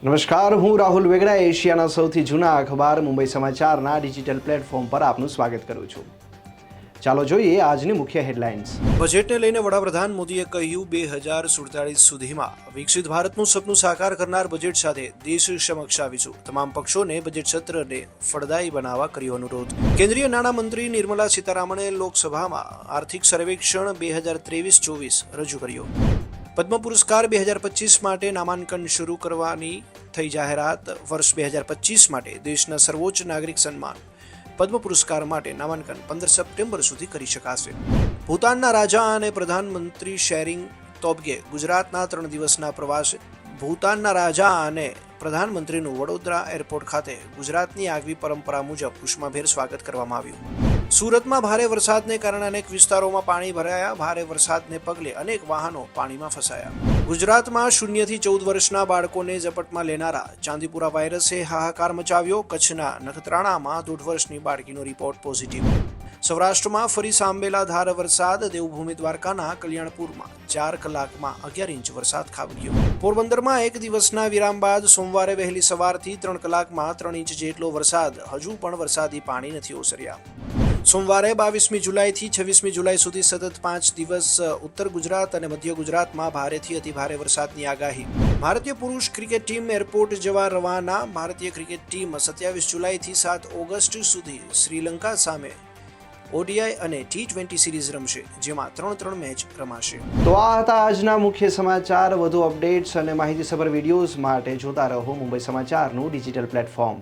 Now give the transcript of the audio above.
નમસ્કાર, હું રાહુલ વેગડા એશિયાના સૌથી જૂના અખબાર મુંબઈ સમાચારના ડિજિટલ પ્લેટફોર્મ પર આપનું સ્વાગત કરું છું. ચાલો જોઈએ આજની મુખ્ય હેડલાઇન્સ. બજેટને લઈને વડાપ્રધાન મોદીએ કહ્યું 2047 સુધીમાં વિકસિત ભારતનું સપનું સાકાર કરનાર બજેટ સાથે દેશ સમક્ષ આવીશું. તમામ પક્ષોને બજેટ સત્રને ફળદાયી બનાવવા કર્યો અનુરોધ. કેન્દ્રીય નાણામંત્રી નિર્મલા સીતારામણે લોકસભામાં આર્થિક સર્વેક્ષણ 2023-24 રજૂ કર્યો. પદ્મ પુરસ્કાર 2025 માટે નામાંકન શરૂ કરવાની થઈ જાહેરાત. વર્ષ 2025 માટે દેશના સર્વોચ્ચ નાગરિક સન્માન પદ્મ પુરસ્કાર માટે નામાંકન 15 સપ્ટેમ્બર સુધી કરી શકાશે. ભૂતાનના રાજા અને પ્રધાનમંત્રી શેરિંગ તોબ્ગે ગુજરાતના 3 દિવસના પ્રવાસે. ભૂતાનના રાજા અને પ્રધાનમંત્રીનું વડોદરા એરપોર્ટ ખાતે ગુજરાતની આગવી પરંપરા મુજબ ઉષ્માભેર સ્વાગત કરવામાં આવ્યું. સુરતમાં ભારે વરસાદને કારણે અનેક વિસ્તારોમાં પાણી ભરાયા. ભારે વરસાદને પગલે અનેક વાહનો પાણીમાં ફસાયા. ગુજરાતમાં 0 થી 14 વર્ષના બાળકોને ઝપટમાં લેનારા ચાંદીપુરા વાયરસે હાહાકાર મચાવ્યો. કચ્છના નખત્રાણામાં 1.5 વર્ષની બાળકીનો રિપોર્ટ પોઝિટિવ. સૌરાષ્ટ્રમાં ફરી સાંભેલા ધાર વરસાદ. દેવભૂમિ દ્વારકાના કલ્યાણપુરમાં 4 કલાકમાં 11 ઇંચ વરસાદ ખાબક્યો. પોરબંદરમાં 1 દિવસના વિરામ બાદ સોમવારે વહેલી સવારથી 3 કલાકમાં 3 ઇંચ જેટલો વરસાદ. હજુ પણ વરસાદી પાણી નથી ઓસર્યા. સોમવારે 22મી જુલાઈથી 26મી જુલાઈ સુધી સતત 5 દિવસ ઉત્તર ગુજરાત અને મધ્ય ગુજરાતમાં ભારેથી અતિભારે વરસાદની આગાહી. ભારતીય પુરુષ ક્રિકેટ ટીમ એરપોર્ટ જવા રવાના. ભારતીય ક્રિકેટ ટીમ 27 જુલાઈથી 7 ઓગસ્ટ સુધી શ્રીલંકા સામે ઓડીઆઈ અને T20 સિરીઝ રમશે, જેમાં 3 મેચ રમાશે. તો આ હતા આજના મુખ્ય સમાચાર. વધુ અપડેટ્સ અને માહિતીસભર વિડીયોઝ માટે જોતા રહો મુંબઈ સમાચારનું ડિજિટલ પ્લેટફોર્મ.